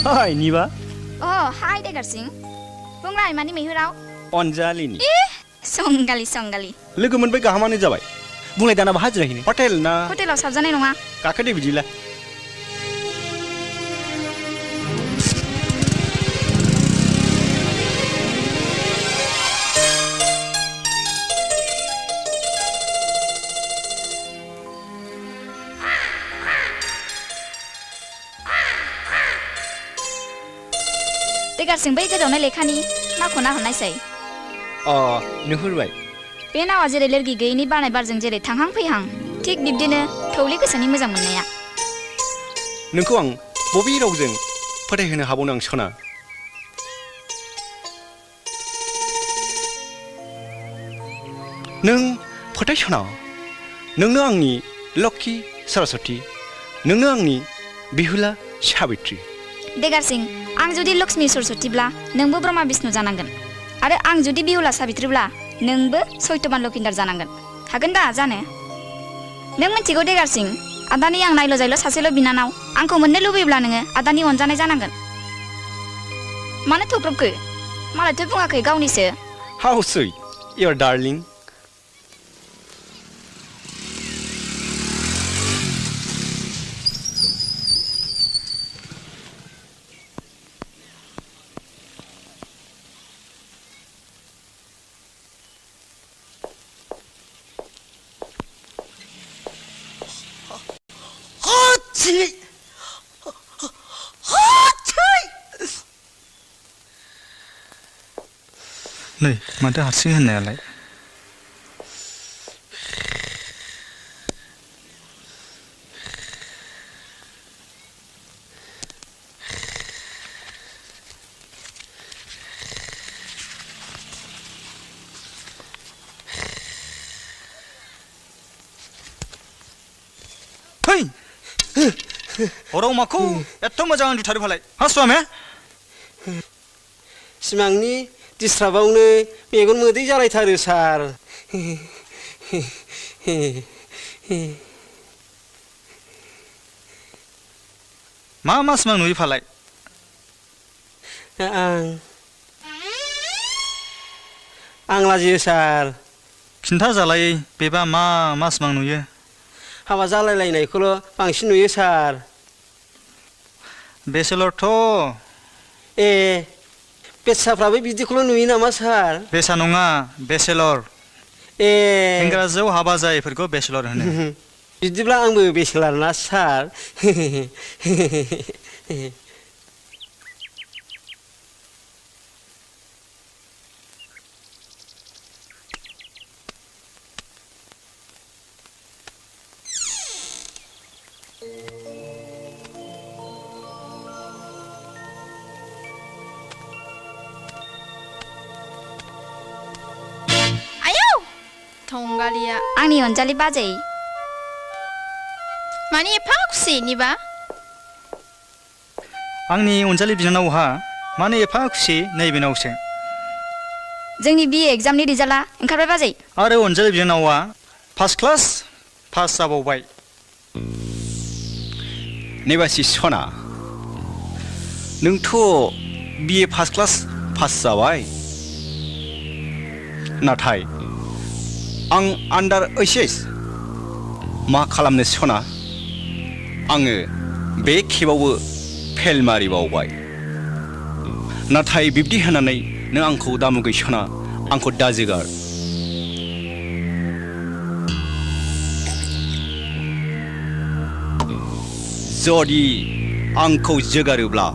Hai, Niba. Oh, hi Degarsing. Buंलाय मानि मैहुराव? अनजालिनि. संगालि. लोगो मोनबाय गाहामानो जाबाय. बुंलाय दाना बहा जिरायहैनो? हटेल ना? हटेलाव साबजानाय नङा. गाखोदे बिदिला. Degarsing बै गोदावनाय लेखानि नावखौ नाहरनायसै. नुहुरबाय. बे नावा जेरै लोरगि गैयैनि बारनाय बारजों जेरै थांहां फैहां थिक बिब्दिनो थौले गोसोनि मोजां मोननाया. नोंखौ आं बबे रावजों फोथायहोनो हाबावनो आं सना? नों फोथायसना. नोंनो आंनि लक्ष्मी सरस्वती. नोंनो आंनि बिहुला साबित्री. Degarsing, आं जुदि लक्ष्मी सरस्वतीब्ला नोंबो ब्रह्मा विष्णु जानांगोन. आरो आं जुदि बिहुला साबित्रीब्ला नोंबो सयतबान लखिन्दार जानांगोन. हागोन दा जानो? नों मिथिगौ Degarsing, आदानि आं नायल' जायल' सासेल' बिनानाव. आंखौ मोननो लुबैब्ला नोङो आदानि अनजानाय जानांगोन. मानो थख्रबखो? मालायथ' बुङाखै गावनिसो. How sweet, your darling. नै माथो हारसिं होननायालाय फै हराव माखौ एथ' मोजां उन्दुथारो फालाय हासुवामे सिमांनि दिस्ट्राबावनो मेगन मोदै जालायथारो सार. मा सिमां नुयो फालाय? आं लाजियो सार. खिन्था जालायै बेबा मा सिमां नुयो? हाबा जालायलायनायखौल' बांसिन नुयो सार. बेसेल'थ' बेसाफ्राबो बिदिखौल' नुयो नामा सार? बेसा नङा बेसेलर. इंराजियाव हाबा जायैफोरखौ बेसेलर होनो. बिदिब्ला आंबो बेसेलार ना सार? थंगालिया आंनि अनजालि बाजै. मानि एफा खुसि निबा? आंनि अनजालि बिनानावहा मानो एफा खुसि नैबेनावसो. जोंनि BA एग्जामनि रिजाल्टआ ओंखारबाय बाजै. आरो अनजालि बिनानावा फार्स्ट क्लास पास जाबावबाय. नेबासि सना, नोंथ' BA फार्स्ट क्लास पास जाबाय. नाथाय आं आन्डार HS मा खालामनो सना? आङो बे खेबावबो फेल मारिबावबाय. नाथाय बिब्दि होनानै नों आंखौ दामुगै सना, आंखौ दाजोगार. जुदि आंखौ जोगारोब्ला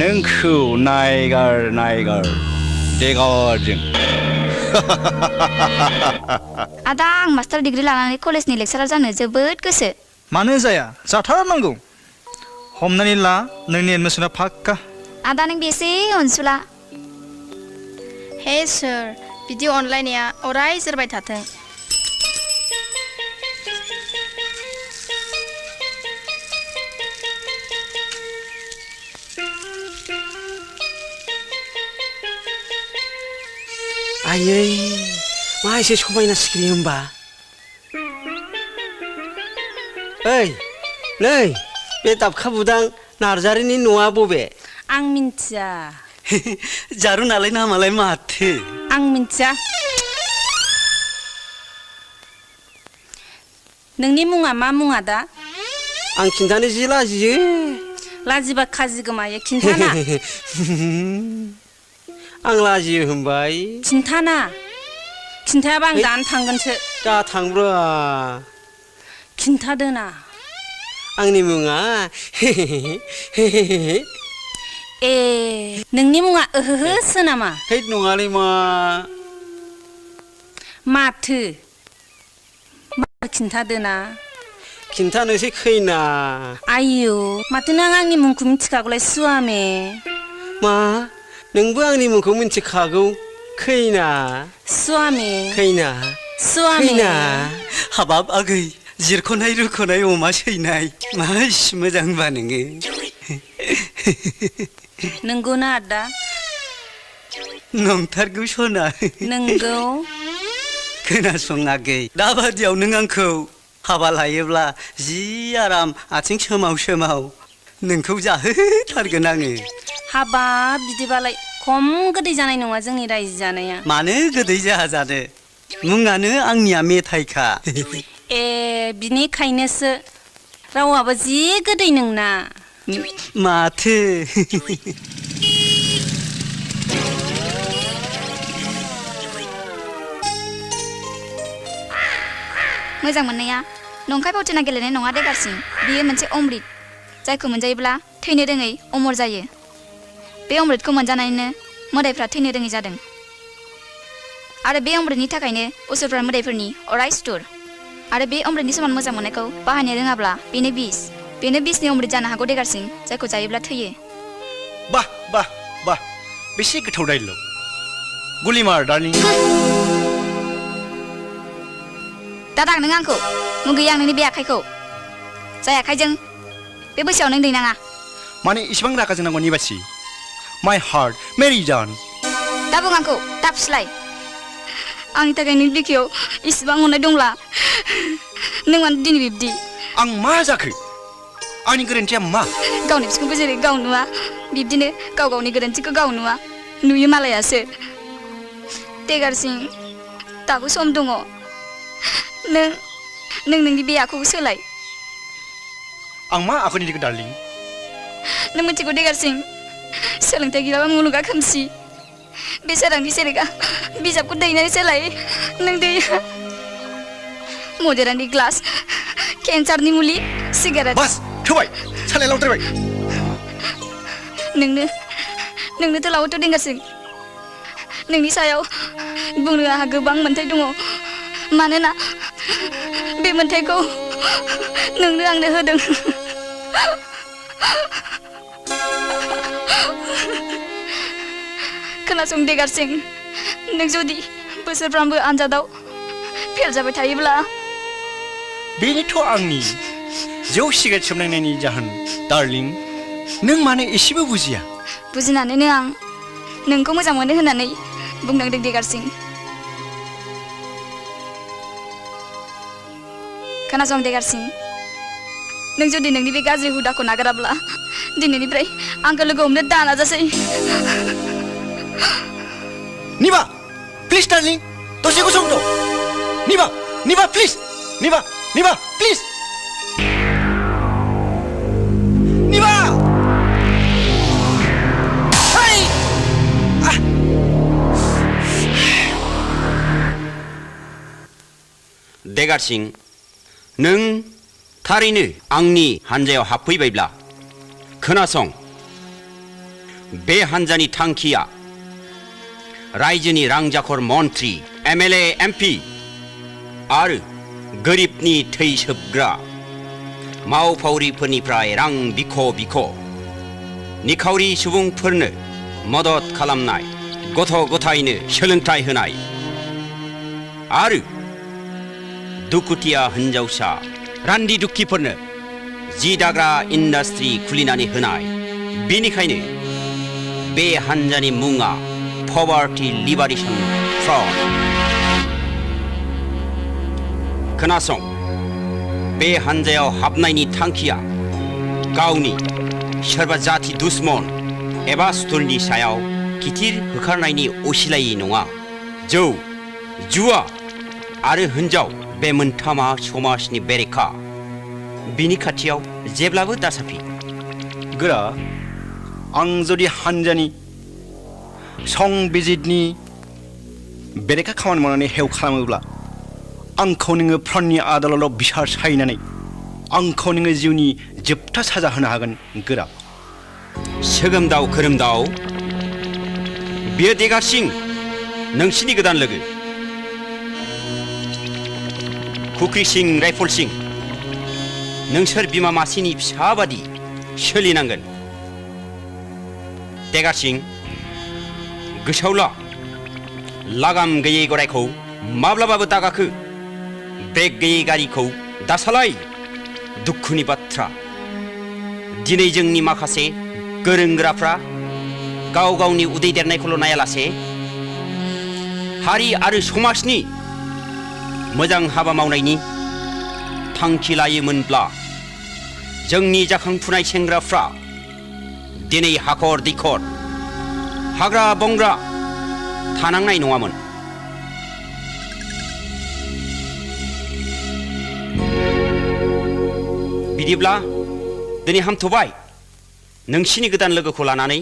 नोंखौ नायगार देगारजों. आदा आं मास्टार डिग्री लानानै कलेजनि लेक्चारार जानो जोबोद गोसो. मानो जाया जाथारनांगौ. हमनानै ला नोंनि एडमिसना फाक्का. आदा नों बेसे अनसुला. हे सोर, बिदि अनलायनाया अराय जोरबाय थाथों. आयै मा एसे समायना सिखिरि होमबा. ओइ नै बे दाबखा बुदां नार्जारिनि न'आ बबे? आं मिन्थिया जारु नालाय नामालाय माथो आं मिन्थिया नोंनि मुङा मा मुङा दा आं खिन्थानो जि लाजियो लाजिबा खाजि गोमायो खिन्थाना आं लाजियो होनबाय खिन्थाना खिन्थायाबा आं दानो थांगोनसो दा थांब्रा खिन्थादोना आंनि मुङा ए नोंनि मुङा ओहोहोसो नामा हैद नङालै मा माथो खिन्थादोना खिन्थानोसै खैना आयौ माथो नों आंनि मुंखौ मिथिखागौलाय सुवामे मा नोंबो आंनि मुंखौ मिथिखागौ खैना सुवामे खैना सुवामे खैना हाबाब आगै जिरख'नाय रुख'नाय अमा सैनाय मा इसे मोजांबा नोङो नंगौना आदा नंथारगौ सना नंगौ खोनासं आगै दाबादियाव नों आंखौ हाबा लायोब्ला जि आराम आथिं सोमाव सोमाव नोंखौ जाहोथारगोन आङो हाबा बिदिबालाय खम गोदै जानाय नङा जोंनि रायजो जानाया मानो गोदै जाहा जानो मुङानो आंनिया मेथाइखा ए बिनिखायनोसो रावाबो जि गोदै नोंना माथो मोजां मोननाया नंखाय फावथिना गेलेनाय नङा दे गारसिं बियो मोनसे अमृत जायखौ मोनजायोब्ला थैनो रोङै अमर जायो बे अमृतखौ मोनजानानैनो मोदायफ्रा थैनो रोङै जादों आरो बे अमृतनि थाखायनो असुरफ्रा मोदायफोरनि अराय सुथुर आरो बे अमृतनि समान मोजां मोननायखौ बाहायनो रोङाब्ला बेनो बिसनि अमृत जानो हागौ दे गारसिं जायखौ जायोब्ला थैयो बाह बाह बाह बेसे गोथाव डायलग गुलिमार डार्लिं दादां नों आंखौ मुगैयो आं नोंनि बे आखाइखौ जाय आखाइजों बे बैसोआव नों दैनाङा माने इसिबां रागा जोंनांगौ निबासि माय हार्ट मेरि जान दा बुं आंखौ दा फिस्लाय आंनि थाखाय नों बिखायाव इसिबां अननाय दंब्ला नों मानो दिनै बिब्दि आं मा जाखो आंनि गोरोन्थिया मा गावनि बिखौबो जेरै गाव नुवा बिब्दिनो गाव गावनि गोरोन्थिखौ गाव नुवा नुयो मालायासो देगारसिं दाबो सम दङ नों नोंनि बे आखुखौ सोलाय आं मा आखुनि लोगो डार्लिं नों मिथिगौ देगारसिं सोलोंथाइ गैयाबा मुलुगा खोमसि बे सोरांनि सेरेगा बिजाबखौ दैनानै सोलाय नों दैया मदेरानि ग्लास केन्सारनि मुलि सिगारेट बास थोबाय सालाय लावद्रायबाय नोंनोथ' लावोथ' देगारसिं नोंनि सायाव बुंनो आंहा गोबां मोन्थाय दङ मानोना बे मोन्थायखौ नोंनो आंनो होदों खोनासं देगारसिं नों जुदि बोसोरफ्रामबो आन्जादाव फेल जाबाय थायोब्ला बेनिथ' आंनि जौ सिगारेट सोबनायनि जाहोन डार्लिं नों मानो एसेबो बुजिया बुजिनानैनो आं नोंखौ मोजां मोनो होननानै बुंनांदों देगारसिं खोनासं देगारसिं नों जुदि नोंनि बे गाज्रि हुदाखौ नागाराब्ला दिनैनिफ्राय आंखौ लोगो हमनो दा नाजासै निबा प्लिज डार्लिं दसे गसं द' निबा प्लिज निबा प्लिज निबा देगारसिं नों थारैनो आंनि हान्जायाव हाबफैबायब्ला खोनासं बे हान्जानि थांखिया रायजोनि रांजाखर मन्त्रि एमएलए एमपि आरो गोरिबनि थै सोबग्रा मावफावरिफोरनिफ्राय रां बिख' निखावरि सुबुंफोरनो मदद खालामनाय गथ' गथायनो सोलोंथाइ होनाय आरो दुखुथिया हिन्जावसा रान्दि दुखिफोरनो जि दाग्रा इन्डास्ट्रि खुलिनानै होनाय बेनिखायनो बे हान्जानि मुङा पभार्टी लिबारेशन फ्रन्ट खोनासं बे हान्जायाव हाबनायनि थांखिया गावनि सोरबा जाथि दुश्मन एबा सुथुरनि सायाव गिदिर होखारनायनि असिलायै नङा। जौ, जुवा आरो हिन्जाव बे मोनथामा समाजनि बेरेखा। बिनि खाथियाव जेब्लाबो दासाफि। गोरा आं जुदि हानजानि संबिजितनि बेरेखा खामानि मावनानै हेव खालामोब्ला आंखौ नोङो फ्रन्टनि आदालताव बिसार सायनानै आंखौ नोङो जिउनि जोबथा साजा होनो हागोन गोरा। सोगोमदाव खोरोमदाव, बियो देगा सिं, नोंसिनि गोदान लोगो। खुख्रि सिं, राइफल सिं, नोंसोर बिमा मासेनि फिसा बादि सोलिनांगोन। देगा सिं, गोसोआव ला, लागाम गैयै गरायखौ माब्लाबाबो दागाखो, ब्रेक गैयै गारिखौ दासालाय। दुखुनि बाथ्रा, दिनै जोंनि माखासे गोरों गोराफ्रा गाव गावनि उदै देरनायखौल' नायालासे हारि आरो समाजनि मोजां हाबा मावनायनि थांखि लायोमोनब्ला जोंनि जाखांफुनाय सेंग्राफ्रा दिनै हाखर दैखर, हाग्रा बंग्रा थानांनाय नङामोन। बिदिब्ला दिनै हामथ'बाय, नोंसिनि गोदान लोगोखौ लानानै